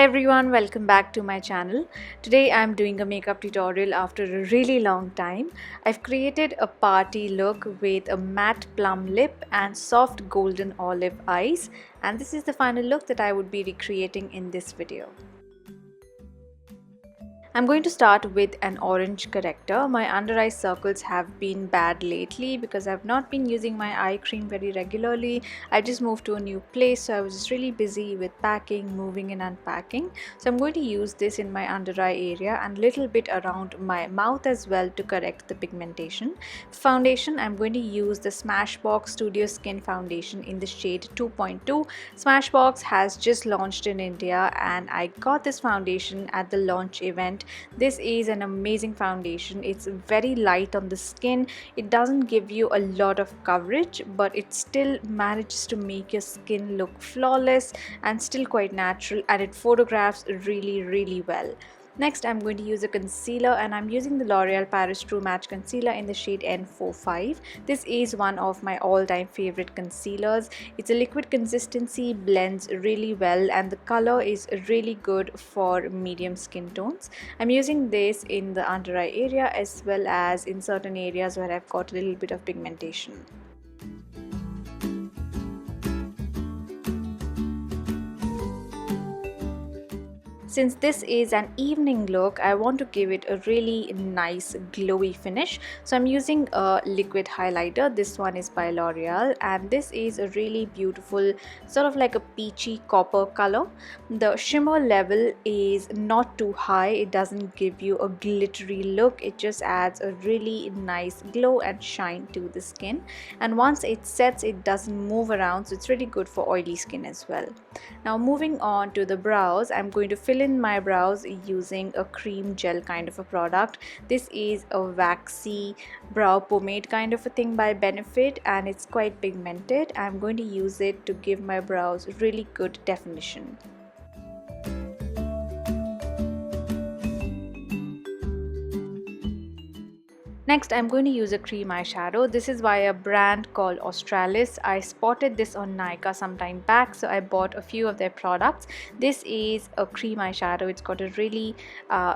everyone, welcome back to my channel. Today I'm doing a makeup tutorial after a really long time. I've created a party look with a matte plum lip and soft golden olive eyes, and this is the final look that I would be recreating in this video. I'm going to start with an orange corrector. My under eye circles have been bad lately because I've not been using my eye cream very regularly. I just moved to a new place, so I was just really busy with packing, moving and unpacking. So I'm going to use this in my under eye area and a little bit around my mouth as well to correct the pigmentation. For foundation, I'm going to use the Smashbox Studio Skin Foundation in the shade 2.2. Smashbox has just launched in India and I got this foundation at the launch event. This is an amazing foundation. It's very light on the skin. It doesn't give you a lot of coverage, but it still manages to make your skin look flawless and still quite natural, and it photographs really well. Next, I'm going to use a concealer, and I'm using the L'Oreal Paris True Match Concealer in the shade N45. This is one of my all-time favorite concealers. It's a liquid consistency, blends really well, and the color is really good for medium skin tones. I'm using this in the under eye area as well as in certain areas where I've got a little bit of pigmentation. Since this is an evening look, I want to give it a really nice glowy finish. So I'm using a liquid highlighter. This one is by L'Oreal, and this is a really beautiful sort of like a peachy copper color. The shimmer level is not too high. It doesn't give you a glittery look. It just adds a really nice glow and shine to the skin. And once it sets, it doesn't move around, so it's really good for oily skin as well. Now moving on to the brows, I'm going to fill in my brows using a cream gel kind of a product. This is a waxy brow pomade kind of a thing by Benefit, and it's quite pigmented. I'm going to use it to give my brows really good definition. Next, I'm going to use a cream eyeshadow. This is by a brand called Australis. I spotted this on Nykaa some time back, so I bought a few of their products. This is a cream eyeshadow. It's got a really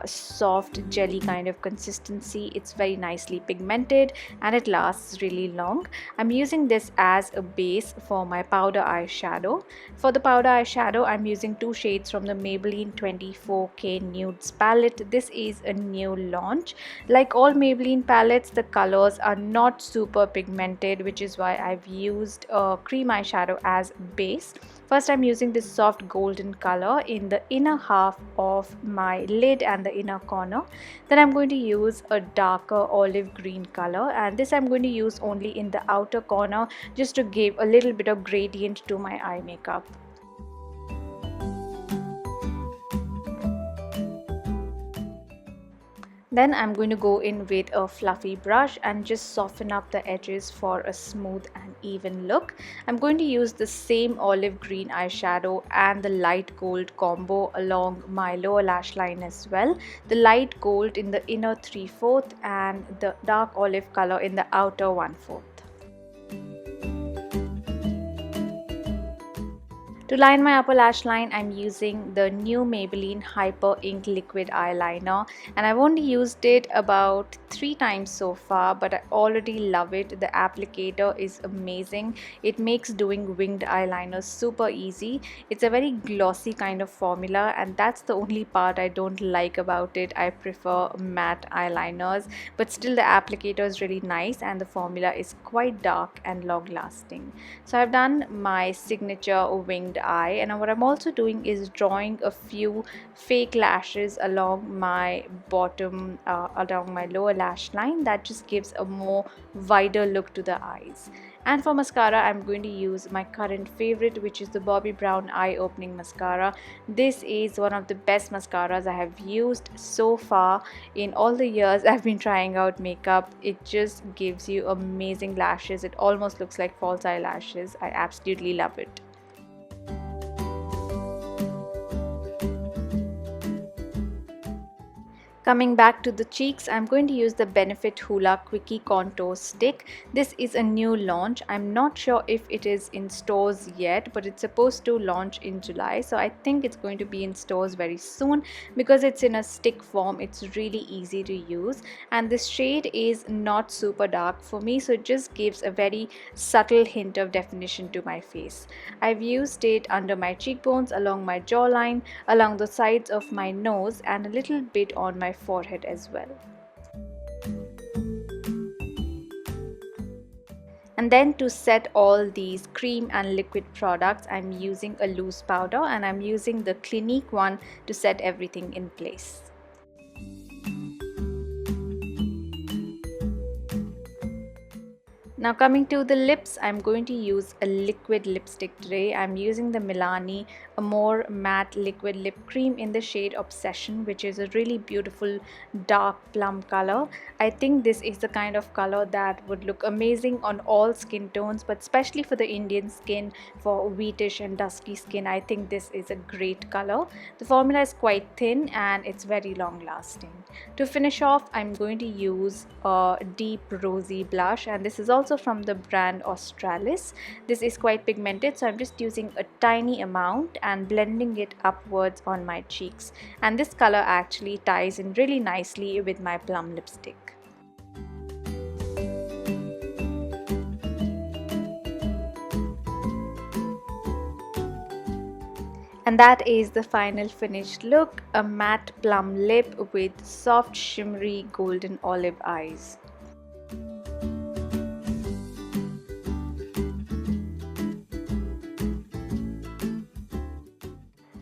soft jelly kind of consistency. It's very nicely pigmented and it lasts really long. I'm using this as a base for my powder eyeshadow. For the powder eyeshadow, I'm using two shades from the Maybelline 24K Nudes palette. This is a new launch. Like all Maybelline palettes, the colors are not super pigmented, which is why I've used a cream eyeshadow as base. First, I'm using this soft golden color in the inner half of my lid and the inner corner. Then I'm going to use a darker olive green color, and this I'm going to use only in the outer corner just to give a little bit of gradient to my eye makeup. Then I'm going to go in with a fluffy brush and just soften up the edges for a smooth and even look. I'm going to use the same olive green eyeshadow and the light gold combo along my lower lash line as well. The light gold in the inner 3/4 and the dark olive color in the outer 1/4. To line my upper lash line, I'm using the new Maybelline Hyper Ink Liquid eyeliner, and I've only used it about 3 times so far, but I already love it. The applicator is amazing. It makes doing winged eyeliners super easy. It's a very glossy kind of formula, and that's the only part I don't like about it. I prefer matte eyeliners, but still the applicator is really nice and the formula is quite dark and long lasting. So I've done my signature winged eye, and what I'm also doing is drawing a few fake lashes along my bottom, along my lower lash line. That just gives a more wider look to the eyes. And for mascara, I'm going to use my current favorite, which is the Bobbi Brown Eye Opening Mascara. This is one of the best mascaras I have used so far in all the years I've been trying out makeup. It just gives you amazing lashes. It almost looks like false eyelashes. I absolutely love it. Coming back to the cheeks, I'm going to use the Benefit Hoola Quickie Contour Stick. This is a new launch. I'm not sure if it is in stores yet, but it's supposed to launch in July. So I think it's going to be in stores very soon because it's in a stick form. It's really easy to use. And this shade is not super dark for me, so it just gives a very subtle hint of definition to my face. I've used it under my cheekbones, along my jawline, along the sides of my nose, and a little bit on my forehead as well. And then to set all these cream and liquid products, I'm using a loose powder, and I'm using the Clinique one to set everything in place. Now coming to the lips, I'm going to use a liquid lipstick today. I'm using the Milani Amore Matte Liquid Lip Cream in the shade Obsession, which is a really beautiful dark plum color. I think this is the kind of color that would look amazing on all skin tones, but especially for the Indian skin, for wheatish and dusky skin, I think this is a great color. The formula is quite thin and it's very long lasting. To finish off, I'm going to use a deep rosy blush, and this is also from the brand Australis. This is quite pigmented, so I'm just using a tiny amount and blending it upwards on my cheeks, and this color actually ties in really nicely with my Plum lipstick. And that is the final finished look, a matte plum lip with soft shimmery golden olive eyes.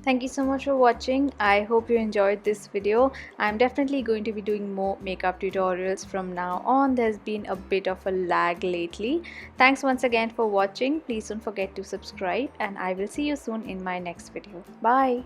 Thank you so much for watching. I hope you enjoyed this video. I'm definitely going to be doing more makeup tutorials from now on. There's been a bit of a lag lately. Thanks once again for watching. Please don't forget to subscribe, and I will see you soon in my next video. Bye.